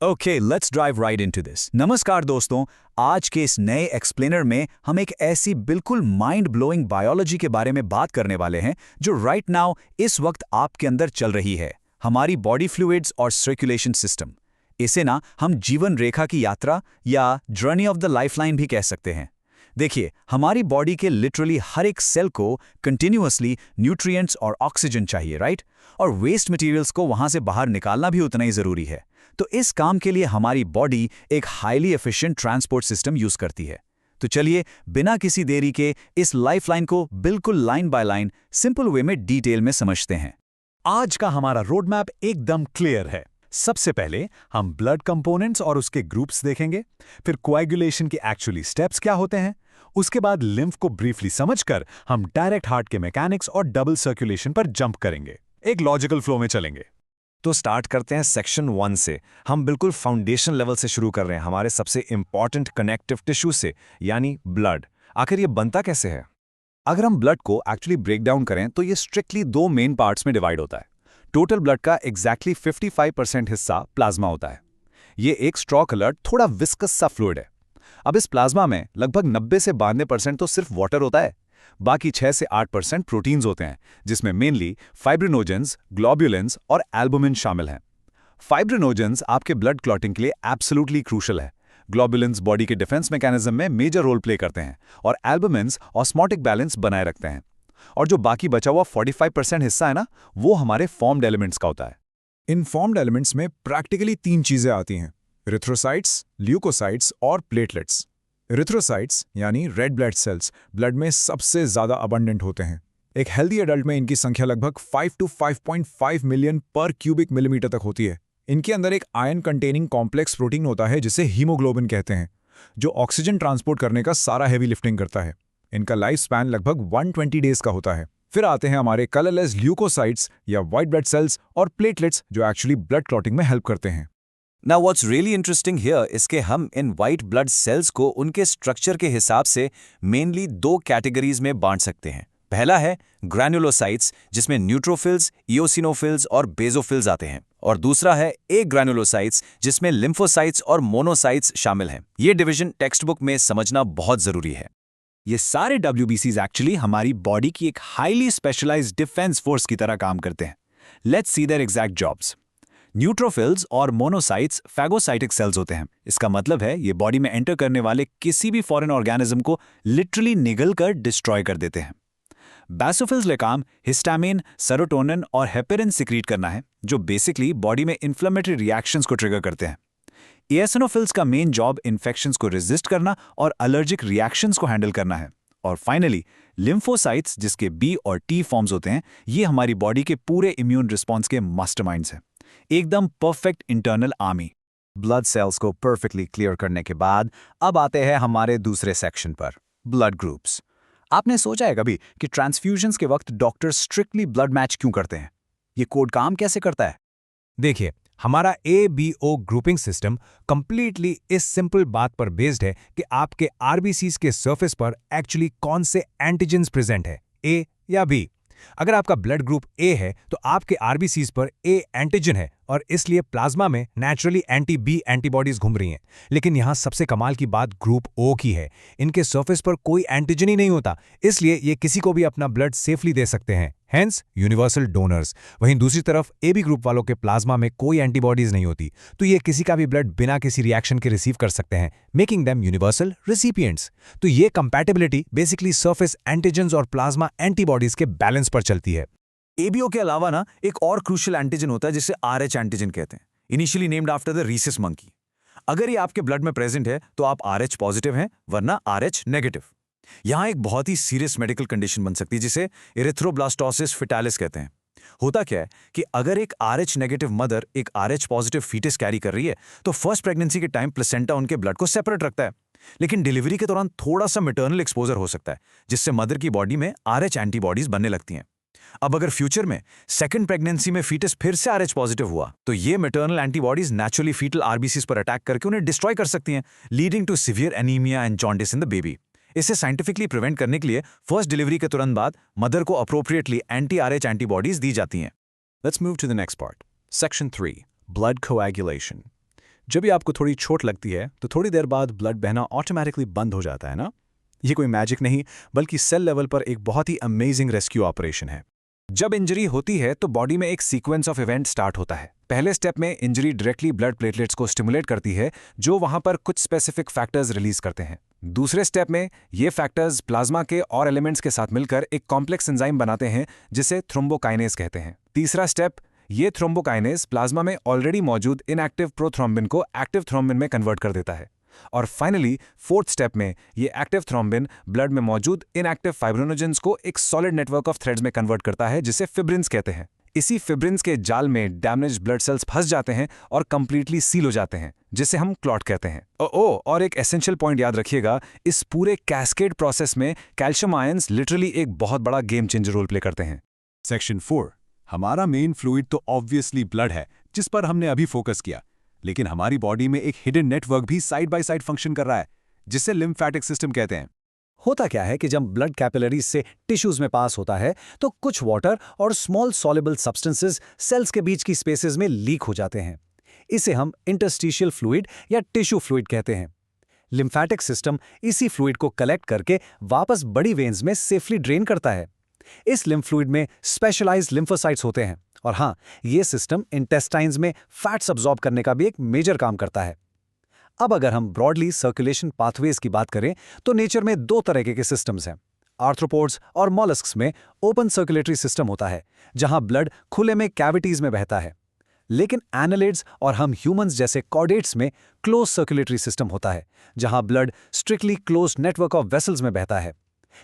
Okay, let's drive right into this. नमस्कार दोस्तों, आज के इस नए एक्सप्लेनर में हम एक ऐसी बिल्कुल माइंड ब्लोइंग बायोलॉजी के बारे में बात करने वाले हैं जो राइट नाउ इस वक्त आपके अंदर चल रही है, हमारी बॉडी फ्लूइड्स और सर्कुलेशन सिस्टम। इसे ना हम जीवन रेखा की यात्रा या जर्नी ऑफ द लाइफलाइन भी कह सकते हैं। देखिए, हमारी बॉडी के लिटरली हर एक सेल को कंटिन्यूअसली न्यूट्रिएंट्स और ऑक्सीजन चाहिए, राइट? और वेस्ट मटेरियल्स को वहां से बाहर निकालना भी उतना ही जरूरी है। तो इस काम के लिए हमारी बॉडी एक highly efficient transport system use करती है। तो चलिए, बिना किसी देरी के इस लाइफलाइन को बिल्कुल line by line simple way में डिटेल में समझते हैं। आज का हमारा रोड मैप एकदम क्लियर है। सबसे पहले हम ब्लड कंपोनेंट्स और उसके ग्रुप्स देखेंगे, फिर कोएगुलेशन के एक्चुअली स्टेप्स क्या होते हैं, उसके बाद लिम्फ को ब्रीफली समझकर हम डायरेक्ट हार्ट के मैकेनिक्स और डबल सर्कुलेशन पर जंप करेंगे। एक लॉजिकल फ्लो में चलेंगे। तो स्टार्ट करते हैं सेक्शन 1 से। हम बिल्कुल फाउंडेशन लेवल से शुरू कर रहे हैं, हमारे सबसे इंपॉर्टेंट कनेक्टिव टिश्यू से, यानी ब्लड। आखिर ये बनता कैसे है? अगर हम ब्लड को एक्चुअली ब्रेक डाउन करें तो ये स्ट्रिक्टली 2 मेन पार्ट्स में डिवाइड होता है। टोटल ब्लड का एग्जैक्टली 55% हिस्सा प्लाज्मा होता है। ये एक स्ट्रॉ कलर्ड थोड़ा विस्कस सा फ्लूइड है। अब इस प्लाज्मा में लगभग 90 से 92% तो सिर्फ वाटर होता है। बाकी 6 से 8% प्रोटीन्स होते हैं, जिसमें मेनली फाइब्रिनोजेंस, ग्लोब्युलिन्स और एल्बुमिन शामिल हैं। फाइब्रिनोजेंस आपके ब्लड क्लॉटिंग के लिए एब्सोल्युटली क्रूशल है। ग्लोब्युलिन्स बॉडी के डिफेंस मैकेनिज्म में मेजर रोल प्ले करते हैं और एल्बुमिन्स ऑस्मोटिक बैलेंस बनाए रखते हैं। और जो बाकी बचा हुआ 45% हिस्सा है ना, वो हमारे फॉर्म्ड एलिमेंट्स का होता है। इन फॉर्म्ड एलिमेंट्स में प्रैक्टिकली 3 चीजें आती हैं: इरिथ्रोसाइट्स, ल्यूकोसाइट्स और प्लेटलेट्स। इरिथ्रोसाइट्स यानी रेड ब्लड सेल्स ब्लड में सबसे ज्यादा अबंडेंट होते हैं। एक हेल्दी एडल्ट में इनकी संख्या लगभग 5 to 5.5 मिलियन पर क्यूबिक मिलीमीटर तक होती है। इनके अंदर एक आयन कंटेनिंग कॉम्प्लेक्स प्रोटीन होता है जिसे हीमोग्लोबिन कहते हैं, जो ऑक्सीजन ट्रांसपोर्ट करने का सारा हेवी लिफ्टिंग करता है। इनका लाइफ स्पैन लगभग 120 डेज का होता है। फिर आते हैं हमारे कलरलेस ल्यूकोसाइट्स या व्हाइट ब्लड सेल्स और प्लेटलेट्स, जो एक्चुअली ब्लड क्लॉटिंग में हेल्प करते हैं। Now what's really interesting here is कि हम इन वाइट ब्लड सेल्स को उनके स्ट्रक्चर के हिसाब से मेनली 2 कैटेगरीज में बांट सकते हैं। पहला है ग्रैनुलोसाइट्स, जिसमें न्यूट्रोफिल्स, इओसिनोफिल्स और बेसोफिल्स आते हैं, और दूसरा है ग्रैनुलोसाइट्स, जिसमें लिम्फोसाइट्स और मोनोसाइट्स शामिल हैं। ये डिवीजन टेक्स्ट बुक में समझना बहुत जरूरी है। ये सारे WBCs एक्चुअली हमारी बॉडी की एक हाईली स्पेशलाइज्ड डिफेंस फोर्स की तरह काम करते हैं। Let's see their exact jobs. Neutrophils और मोनोसाइट्स फैगोसाइटिक सेल्स होते हैं। इसका मतलब है ये बॉडी में एंटर करने वाले किसी भी फॉरेन ऑर्गेनिज्म को लिटरली निगल कर डिस्ट्रॉय कर देते हैं। बैसोफिल्स का काम हिस्टामिन, सेरोटोनिन और हेपेरिन सिक्रीट करना है, जो बेसिकली बॉडी में इन्फ्लेमेटरी रिएक्शंस को ट्रिगर करते हैं। इओसिनोफिल्स का मेन जॉब इन्फेक्शंस को रेजिस्ट करना और एलर्जिक रिएक्शंस को हैंडल करना है। और फाइनली लिम्फोसाइट्स, जिसके B और T फॉर्म्स होते हैं, ये हमारी बॉडी के पूरे इम्यून रिस्पॉन्स के मास्टरमाइंड्स हैं। एकदम perfect internal army. Blood cells को परफेक्टली क्लियर करने के बाद अब आते हैं हमारे दूसरे सेक्शन पर, ब्लड ग्रुप्स। आपने सोचा है कभी कि ट्रांसफ्यूजन्स के वक्त डॉक्टर स्ट्रिक्टली ब्लड मैच क्यों करते हैं? ये कोड काम कैसे करता है? देखिए, हमारा ABO ग्रुपिंग सिस्टम कंप्लीटली इस सिंपल बात पर बेस्ड है कि आपके RBCs के सरफेस पर एक्चुअली कौन से एंटीजेंस प्रेजेंट है, A या B। अगर आपका ब्लड ग्रुप A है तो आपके RBCs पर A एंटीजन है और इसलिए प्लाज्मा में नेचुरली एंटी-B एंटीबॉडीज घूम रही हैं। लेकिन यहाँ सबसे कमाल की बात ग्रुप O की है। इनके सरफेस पर कोई एंटीजन ही नहीं होता, इसलिए ये किसी को भी अपना ब्लड सेफली दे सकते हैं, हेंस यूनिवर्सल डोनर्स। वहीं दूसरी तरफ AB ग्रुप वालों के प्लाज्मा में कोई एंटीबॉडीज नहीं होती, तो ये किसी का भी ब्लड बिना किसी रिएक्शन के रिसीव कर सकते हैं, मेकिंग देम यूनिवर्सल रिसिपिएंट्स। तो ये कंपैटिबिलिटी बेसिकली सरफेस एंटीजन्स और प्लाज्मा एंटीबॉडीज के बैलेंस पर चलती है। ABO के अलावा ना एक और क्रूशियल एंटीजन होता है जिसे RH एंटीजन कहते हैं, initially named after the Rhesus monkey. अगर ये आपके ब्लड में प्रेजेंट है तो आप RH पॉजिटिव हैं, वरना RH नेगेटिव। यहाँ एक बहुत ही सीरियस मेडिकल कंडीशन बन सकती है जिसे इरिथ्रोब्लास्टोसिस फेटालिस कहते हैं। होता क्या है कि अगर एक RH नेगेटिव मदर एक RH पॉजिटिव फीटस कैरी कर रही है तो फर्स्ट प्रेगनेंसी के टाइम प्लेसेंटा उनके ब्लड को सेपरेट रखता है, लेकिन डिलीवरी के दौरान थोड़ा सा मैटरनल एक्सपोजर हो सकता है, जिससे मदर की बॉडी में RH एंटीबॉडीज बनने लगती हैं। अब अगर फ्यूचर में सेकंड प्रेगनेंसी में फीटस फिर से RH पॉजिटिव हुआ तो ये maternal antibodies naturally foetal RBCs पर अटैक करके उन्हें डिस्ट्रॉय कर सकती हैं, leading to severe anaemia and jaundice in the baby. इसे साइंटिफिकली प्रिवेंट करने के लिए फर्स्ट डिलीवरी के तुरंत बाद मदर को अप्रोप्रिएटली एंटी-RH एंटीबॉडीज दी जाती हैं। Let's move to the next part. Section 3. Blood coagulation. जब भी आपको थोड़ी चोट लगती है तो थोड़ी देर बाद ब्लड बहना ऑटोमेटिकली बंद हो जाता है ना। ये कोई मैजिक नहीं, बल्कि सेल लेवल पर एक बहुत ही अमेजिंग रेस्क्यू ऑपरेशन है। जब इंजरी होती है तो बॉडी में एक सीक्वेंस ऑफ इवेंट स्टार्ट होता है। पहले स्टेप में इंजरी डायरेक्टली ब्लड प्लेटलेट्स को स्टिमुलेट करती है, जो वहां पर कुछ स्पेसिफिक फैक्टर्स रिलीज करते हैं। दूसरे स्टेप में ये फैक्टर्स प्लाज्मा के और एलिमेंट्स के साथ मिलकर एक कॉम्प्लेक्स एंजाइम बनाते हैं जिसे थ्रोम्बोकाइनेज कहते हैं। तीसरा स्टेप, ये थ्रोम्बोकाइनेज प्लाज्मा में ऑलरेडी मौजूद इनएक्टिव प्रोथ्रोम्बिन को एक्टिव थ्रोम्बिन में कन्वर्ट कर देता है। और फाइनली फोर्थ स्टेप में ये एक्टिव थ्रोम्बिन ब्लड में मौजूद इनएक्टिव फाइब्रिनोजेंस को एक सॉलिड नेटवर्क ऑफ थ्रेड्स में कन्वर्ट करता है, जिसे फिब्रिन्स कहते हैं। इसी फिब्रिन्स के जाल में डैमेज ब्लड सेल्स फंस जाते हैं और कंप्लीटली सील हो जाते हैं, जिसे हम क्लॉट कहते हैं। और एक एसेंशियल पॉइंट याद रखिएगा, इस पूरे कैस्केड प्रोसेस में कैल्शियम आयंस लिटरली एक बहुत बड़ा गेम चेंजर रोल प्ले करते हैं। सेक्शन 4, हमारा मेन फ्लूइड तो ऑब्वियसली ब्लड है, जिस पर हमने अभी फोकस किया, लेकिन हमारी बॉडी में एक हिडन नेटवर्क भी साइड बाय साइड फंक्शन कर रहा है, जिसे लिम्फेटिक सिस्टम कहते हैं। होता क्या है कि जब ब्लड कैपिलरीज से टिश्यूज में पास होता है तो कुछ वाटर और स्मॉल सॉल्युबल सब्सटेंसेस सेल्स के बीच की स्पेसेस में लीक हो जाते हैं। इसे हम इंटरस्टिशियल फ्लूइड या टिश्यू फ्लूइड कहते हैं। लिम्फेटिक सिस्टम इसी फ्लूइड को कलेक्ट करके वापस बड़ी वेन्स में सेफली ड्रेन करता है। इस लिम्फ फ्लूइड में स्पेशलाइज्ड लिम्फोसाइट्स होते हैं, और हाँ, ये सिस्टम इंटेस्टाइन्स में फैट्स अब्सॉर्ब करने का भी एक मेजर काम करता है। अब अगर हम ब्रॉडली सर्कुलेशन पाथवेज की बात करें तो नेचर में दो तरह के सिस्टम्स हैं। आर्थ्रोपोड्स और मॉलस्क्स में ओपन सर्कुलेटरी सिस्टम होता है, जहां ब्लड खुले में कैविटीज में बहता है। लेकिन एनालिड्स और हम ह्यूमंस जैसे कॉर्डेट्स में क्लोज सर्कुलेटरी सिस्टम होता है, जहां blood strictly close network of vessels में बहता है।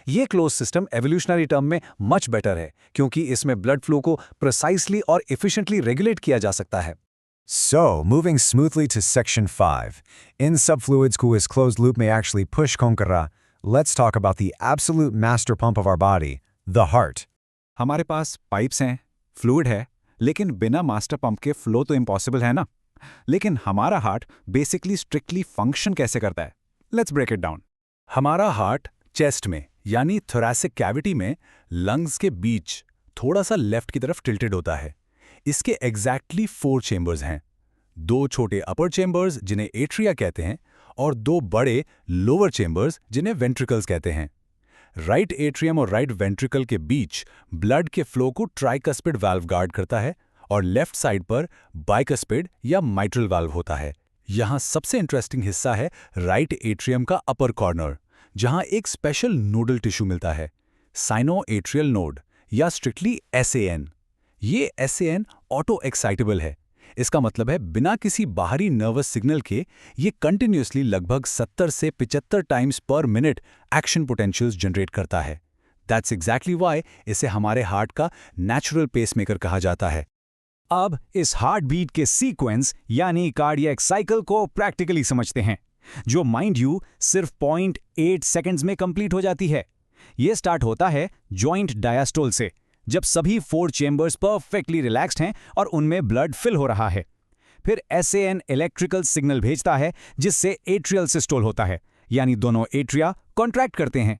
ये क्लोज सिस्टम एवोल्यूशनरी टर्म में मच बेटर है, क्योंकि इसमें ब्लड फ्लो को प्रिसाइसली और एफिशिएंटली रेगुलेट किया जा सकता है। So, moving smoothly to section 5. In subfluids को इस closed loop में actually push करा, let's talk about the absolute master pump of our body, the heart. हमारे पास पाइप्स हैं, फ्लूइड है, लेकिन बिना मास्टर पंप के फ्लो तो इम्पॉसिबल है ना। लेकिन हमारा हार्ट बेसिकली स्ट्रिक्टली फंक्शन कैसे करता है? Let's break it down. हमारा हार्ट चेस्ट में यानी थोरैसिक कैविटी में लंग्स के बीच थोड़ा सा लेफ्ट की तरफ टिल्टेड होता है। इसके एग्जैक्टली 4 चेंबर्स हैं, 2 छोटे अपर चेंबर्स जिन्हें एट्रिया कहते हैं और 2 बड़े लोअर चेंबर्स जिन्हें वेंट्रिकल्स कहते हैं। राइट एट्रियम और राइट वेंट्रिकल के बीच ब्लड के फ्लो को ट्राइकस्पिड वाल्व गार्ड करता है और लेफ्ट साइड पर बाइकस्पिड या माइट्रल वाल्व होता है। यहाँ सबसे इंटरेस्टिंग हिस्सा है राइट एट्रियम का अपर कॉर्नर, जहाँ एक स्पेशल नोडल टिश्यू मिलता है, साइनो एट्रियल नोड या स्ट्रिक्टली SAN। ये SAN ऑटो एक्साइटेबल है। इसका मतलब है बिना किसी बाहरी नर्वस सिग्नल के ये कंटिन्यूसली लगभग 70 से 75 टाइम्स पर मिनट एक्शन पोटेंशियल्स जनरेट करता है। दैट्स एग्जैक्टली व्हाई इसे हमारे हार्ट का नेचुरल पेसमेकर कहा जाता है। अब इस हार्ट बीट के सीक्वेंस यानी कार्डियक साइकिल को प्रैक्टिकली समझते हैं, जो माइंड यू सिर्फ 0.8 सेकेंड्स में कंप्लीट हो जाती है। ये स्टार्ट होता है जॉइंट डायस्टोल से, जब सभी 4 चेंबर्स परफेक्टली रिलैक्स्ड हैं और उनमें ब्लड फिल हो रहा है। फिर SAN इलेक्ट्रिकल सिग्नल भेजता है, जिससे एट्रियल सिस्टोल होता है, यानी दोनों एट्रिया कॉन्ट्रैक्ट करते हैं।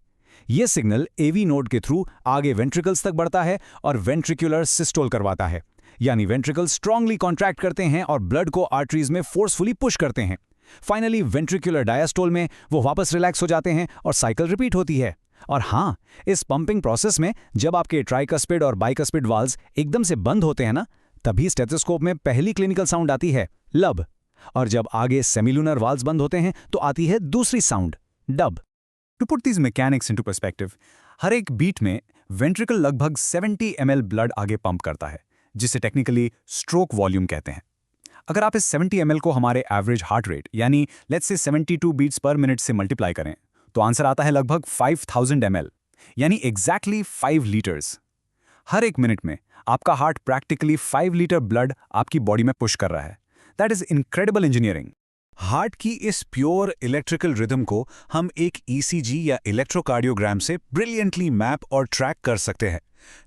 यह सिग्नल AV नोड के थ्रू आगे वेंट्रिकल्स तक बढ़ता है और वेंट्रिकुलर सिस्टोल करवाता है, यानी वेंट्रिकल स्ट्रांगली कॉन्ट्रैक्ट करते हैं और ब्लड को आर्टरीज में फोर्सफुली पुश करते हैं। फाइनली वेंट्रिकुलर डायस्टोल में वो वापस रिलैक्स हो जाते हैं और साइकिल रिपीट होती है। और हाँ, इस पंपिंग प्रोसेस में जब आपके ट्राइकस्पिड और बाइकस्पिड वाल्व्स एकदम से बंद होते हैं ना, तभी स्टेथोस्कोप में पहली क्लिनिकल साउंड आती है, लब। और जब आगे सेमिलुनर वाल्व्स बंद होते हैं तो आती है दूसरी sound, dub. To put these mechanics into perspective, हर एक बीट में वेंट्रिकल लगभग 70 ml ब्लड आगे पंप करता है, जिसे टेक्निकली स्ट्रोक वॉल्यूम कहते हैं। अगर आप इस 70 ml को हमारे एवरेज हार्ट रेट यानी लेट्स से 72 बीट्स पर मिनट से मल्टीप्लाई करें तो आंसर आता है लगभग 5000 ml, यानी एग्जैक्टली 5 लीटर्स। हर एक मिनट में आपका हार्ट प्रैक्टिकली 5 लीटर ब्लड आपकी बॉडी में पुश कर रहा है। That is incredible engineering. Heart की इस प्योर इलेक्ट्रिकल रिदम को हम एक ECG या इलेक्ट्रोकार्डियोग्राम से ब्रिलियंटली मैप और ट्रैक कर सकते हैं।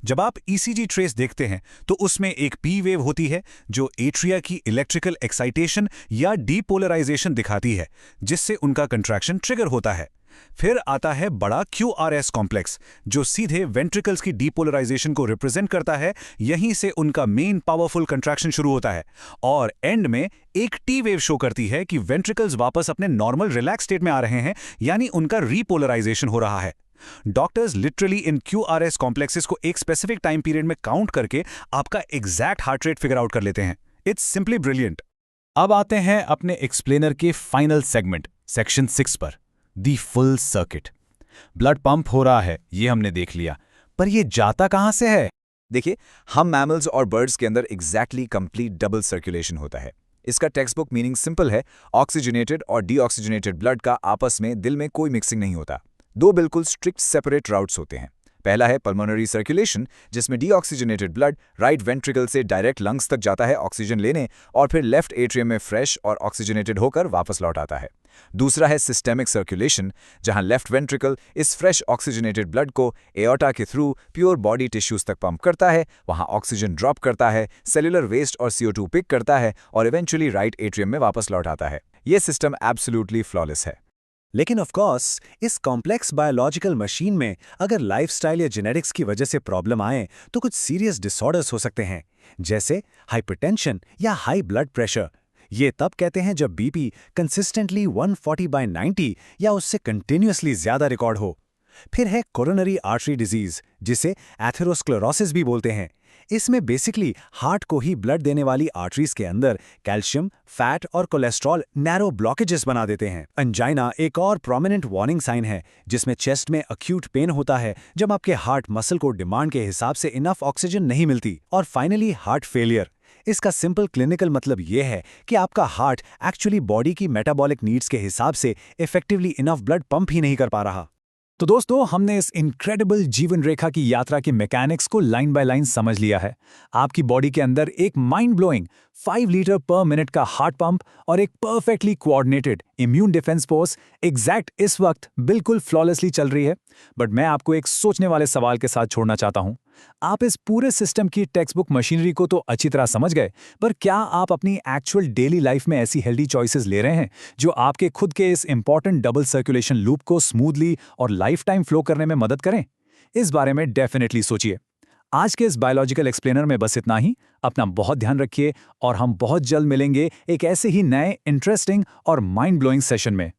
जब आप ECG ट्रेस देखते हैं तो उसमें एक P वेव होती है जो एट्रिया की इलेक्ट्रिकल एक्साइटेशन या डीपोलराइजेशन दिखाती है, जिससे उनका कंट्रैक्शन ट्रिगर होता है। फिर आता है बड़ा QRS कॉम्प्लेक्स, जो सीधे वेंट्रिकल्स की डीपोलराइजेशन को रिप्रेजेंट करता है। यहीं से उनका मेन पावरफुल कंट्रैक्शन शुरू होता है और एंड में एक टी वेव शो करती है कि वेंट्रिकल्स वापस अपने नॉर्मल रिलैक्स स्टेट में आ रहे हैं, यानी उनका रीपोलराइजेशन हो रहा है। Doctors literally in QRS complexes को एक स्पेसिफिक टाइम पीरियड में काउंट करके आपका exact heart rate figure out कर लेते हैं। It's simply brilliant. अब आते हैं अपने एक्सप्लेनर के फाइनल सेगमेंट, सेक्शन 6 पर, दी फुल सर्किट। ब्लड पंप हो रहा है, ये हमने देख लिया, पर ये जाता कहां से है? देखिए, हम मैमल्स और बर्ड्स के अंदर एग्जैक्टली कंप्लीट डबल सर्कुलेशन होता है। इसका टेक्स्ट बुक मीनिंग सिंपल है, ऑक्सीजनेटेड और डीऑक्सीजनेटेड ब्लड का आपस में दिल में कोई मिक्सिंग नहीं होता। दो बिल्कुल स्ट्रिक्ट सेपरेट राउट्स होते हैं। पहला है पल्मोनरी सर्कुलेशन, जिसमें डीऑक्सीजनेटेड ब्लड राइट वेंट्रिकल से डायरेक्ट लंग्स तक जाता है ऑक्सीजन लेने और फिर लेफ्ट एट्रियम में फ्रेश और ऑक्सीजनेटेड होकर वापस लौट आता है। दूसरा है सिस्टेमिक सर्कुलेशन, जहां लेफ्ट वेंट्रिकल इस फ्रेश ऑक्सीजनेटेड ब्लड को एओर्टा के थ्रू प्योर बॉडी टिश्यूज तक पंप करता है, वहां ऑक्सीजन ड्रॉप करता है, सेलुलर वेस्ट और CO2 पिक करता है और इवेंचुअली राइट एट्रियम में वापस लौट आता है। यह सिस्टम एब्सोल्युटली फ्लॉलेस है। लेकिन ऑफ कोर्स इस कॉम्प्लेक्स बायोलॉजिकल मशीन में अगर लाइफस्टाइल या जेनेटिक्स की वजह से प्रॉब्लम आए तो कुछ सीरियस डिसऑर्डर्स हो सकते हैं, जैसे हाइपरटेंशन या हाई ब्लड प्रेशर। ये तब कहते हैं जब बीपी कंसिस्टेंटली 140/90 या उससे कंटिन्यूअसली ज्यादा रिकॉर्ड हो। फिर है कोरोनरी आर्टरी डिजीज, जिसे एथेरोस्क्लेरोसिस भी बोलते हैं। इसमें बेसिकली हार्ट को ही ब्लड देने वाली आर्टरीज के अंदर कैल्शियम, फैट और कोलेस्ट्रॉल नैरो ब्लॉकेजेस बना देते हैं। अंजाइना एक और प्रोमिनेंट वार्निंग साइन है, जिसमें चेस्ट में अक्यूट पेन होता है जब आपके हार्ट मसल को डिमांड के हिसाब से इनफ ऑक्सीजन नहीं मिलती। और फाइनली हार्ट फेलियर। इसका सिंपल क्लिनिकल मतलब यह है कि आपका हार्ट एक्चुअली बॉडी की मेटाबॉलिक नीड्स के हिसाब से इफेक्टिवली इनफ ब्लड पंप ही नहीं कर पा रहा। तो दोस्तों, हमने इस इनक्रेडिबल जीवन रेखा की यात्रा के मैकेनिक्स को लाइन बाय लाइन समझ लिया है। आपकी बॉडी के अंदर एक माइंड ब्लोइंग 5 लीटर पर मिनट का हार्ट पंप और एक perfectly coordinated immune defence force exact इस वक्त बिल्कुल फ्लॉलेसली चल रही है। बट मैं आपको एक सोचने वाले सवाल के साथ छोड़ना चाहता हूं। आप इस पूरे सिस्टम की टेक्स्ट बुक मशीनरी को तो अच्छी तरह समझ गए, पर क्या आप अपनी एक्चुअल डेली लाइफ में ऐसी हेल्दी चॉइसेस ले रहे हैं जो आपके खुद के इस इंपॉर्टेंट डबल सर्कुलेशन लूप को स्मूथली और लाइफ टाइम फ्लो करने में मदद करें? इस बारे में डेफिनेटली सोचिए। आज के इस बायोलॉजिकल एक्सप्लेनर में बस इतना ही। अपना बहुत ध्यान रखिए और हम बहुत जल्द मिलेंगे एक ऐसे ही नए इंटरेस्टिंग और माइंड ब्लोइंग सेशन में।